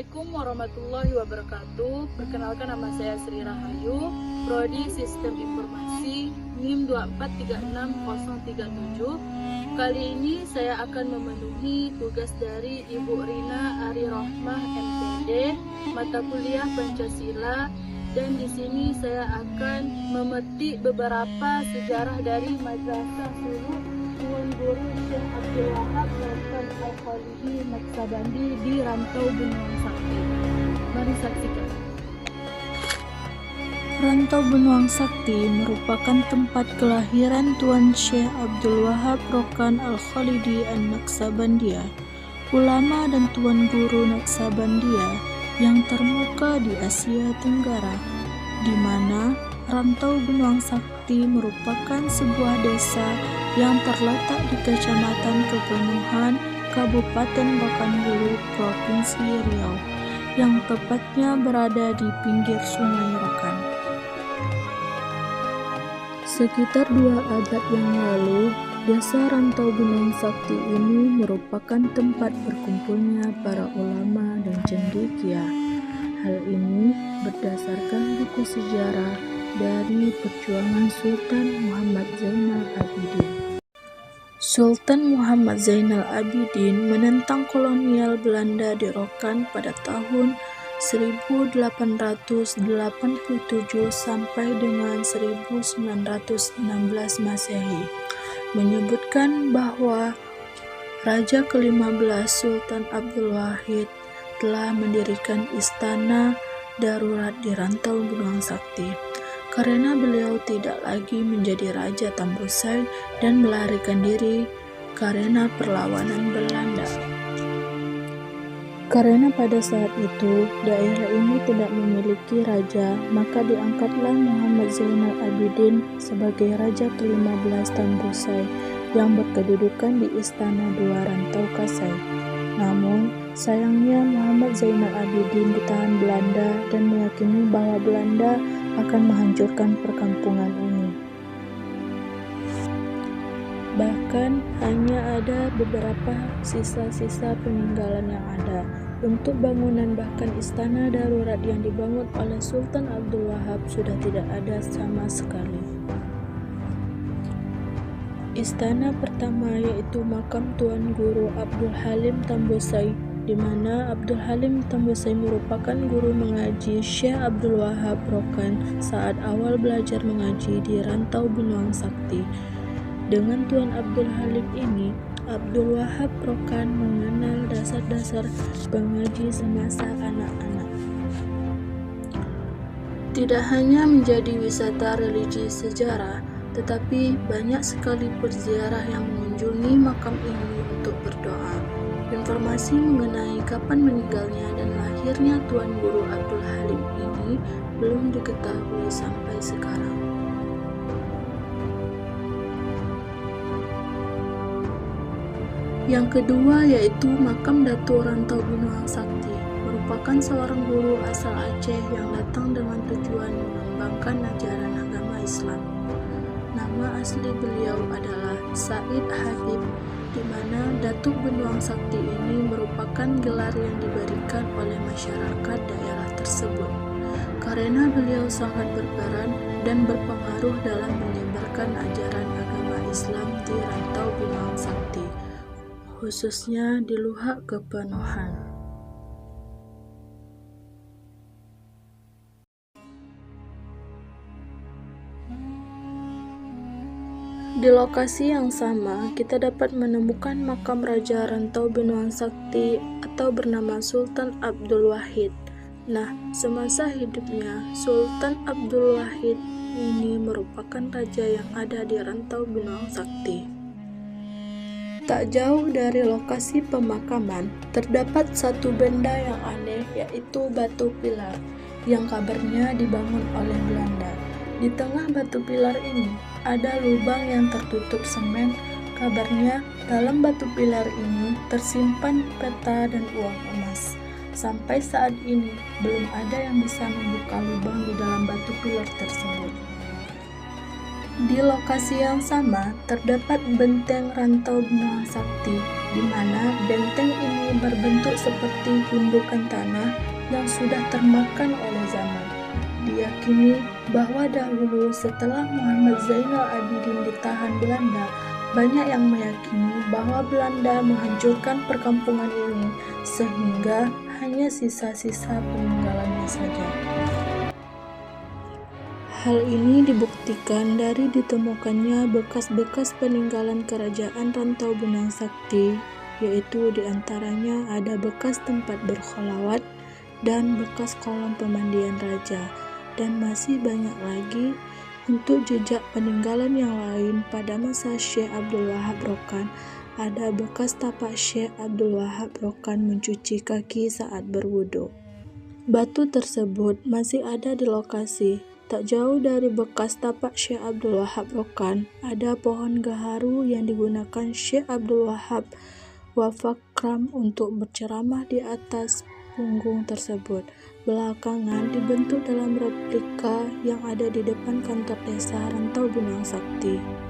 Assalamualaikum warahmatullahi wabarakatuh. Perkenalkan, nama saya Sri Rahayu, Prodi Sistem Informasi NIM 2436037. Kali ini saya akan memenuhi tugas dari Ibu Rina Ari Rohmah MPD, mata kuliah Pancasila, dan di sini saya akan memetik beberapa sejarah dari Madrasah Suluk Tuan Guru Syekh Abdul Wahab Rokan Al-Khalidi Naksabandi di Rantau Benuang Sakti. Mari saksikan. Rantau Benuang Sakti merupakan tempat kelahiran Tuan Syekh Abdul Wahab Rokan Al-Khalidi An-Naksabandia, ulama dan Tuan Guru Naksabandia yang termuka di Asia Tenggara, di mana Rantau Benuang Sakti merupakan sebuah desa yang terletak di Kecamatan Kepenuhan, Kabupaten Rokan-Hulu, Provinsi Riau, yang tepatnya berada di pinggir Sungai Rokan. Sekitar 2 abad yang lalu, desa Rantau Benuang Sakti ini merupakan tempat berkumpulnya para ulama dan cendekia. Hal ini berdasarkan buku sejarah dari perjuangan Sultan Muhammad Zainal Abidin. Sultan Muhammad Zainal Abidin menentang kolonial Belanda di Rokan pada tahun 1887 sampai dengan 1916 Masehi, menyebutkan bahwa Raja ke-15 Sultan Abdul Wahid telah mendirikan istana darurat di Rantau Benuang Sakti karena beliau tidak lagi menjadi Raja Tambusai dan melarikan diri karena perlawanan Belanda. Karena pada saat itu daerah ini tidak memiliki raja, maka diangkatlah Muhammad Zainal Abidin sebagai Raja ke-15 Tambusai yang berkedudukan di Istana Dua Rantau Kasai. Namun, sayangnya Muhammad Zainal Abidin ditahan Belanda dan meyakini bahwa Belanda akan menghancurkan perkampungan ini. Bahkan hanya ada beberapa sisa-sisa peninggalan yang ada. Untuk bangunan bahkan istana darurat yang dibangun oleh Sultan Abdul Wahab sudah tidak ada sama sekali. Istana pertama yaitu makam Tuan Guru Abdul Halim Tambusai, di mana Abdul Halim Tambusai merupakan guru mengaji Syekh Abdul Wahab Rokan saat awal belajar mengaji di Rantau Benuang Sakti. Dengan Tuan Abdul Halim ini, Abdul Wahab Rokan mengenal dasar-dasar pengaji semasa anak-anak. Tidak hanya menjadi wisata religi sejarah, tetapi banyak sekali peziarah yang mengunjungi makam ini untuk berdoa. Informasi mengenai kapan meninggalnya dan lahirnya Tuan Guru Abdul Halim ini belum diketahui sampai sekarang. Yang kedua yaitu makam Datuk Rantau Benuang Sakti, merupakan seorang guru asal Aceh yang datang dengan tujuan mengembangkan ajaran agama Islam. Nama asli beliau adalah Said Habib, di mana Datuk Benuang Sakti ini merupakan gelar yang diberikan oleh masyarakat daerah tersebut, karena beliau sangat berperan dan berpengaruh dalam menyebarkan ajaran agama Islam di Rantau Benuang Sakti, khususnya di Luhak Kepenuhan. Di lokasi yang sama, kita dapat menemukan makam Raja Rantau Benuang Sakti atau bernama Sultan Abdul Wahid. Nah, semasa hidupnya, Sultan Abdul Wahid ini merupakan raja yang ada di Rantau Benuang Sakti. Tak jauh dari lokasi pemakaman, terdapat satu benda yang aneh, yaitu batu pilar, yang kabarnya dibangun oleh Belanda. Di tengah batu pilar ini, ada lubang yang tertutup semen. Kabarnya, dalam batu pilar ini tersimpan peta dan uang emas. Sampai saat ini, belum ada yang bisa membuka lubang di dalam batu pilar tersebut. Di lokasi yang sama terdapat benteng Rantau Benua Sakti, di mana benteng ini berbentuk seperti gundukan tanah yang sudah termakan oleh zaman. Diyakini bahwa dahulu setelah Muhammad Zainal Abidin ditahan Belanda, banyak yang meyakini bahwa Belanda menghancurkan perkampungan ini sehingga hanya sisa-sisa peninggalannya saja. Hal ini dibuktikan dari ditemukannya bekas-bekas peninggalan kerajaan Rantau Benua Sakti, yaitu diantaranya ada bekas tempat berkholawat dan bekas kolam pemandian raja, dan masih banyak lagi untuk jejak peninggalan yang lain. Pada masa Syekh Abdul Wahab Rokan, ada bekas tapak Syekh Abdul Wahab Rokan mencuci kaki saat berwudu. Batu tersebut masih ada di lokasi. Tak jauh dari bekas tapak Syekh Abdul Wahab Rokan, ada pohon gaharu yang digunakan Syekh Abdul Wahab Wafakram untuk berceramah di atas punggung tersebut. Belakangan dibentuk dalam replika yang ada di depan kantor desa Rantau Benua Sakti.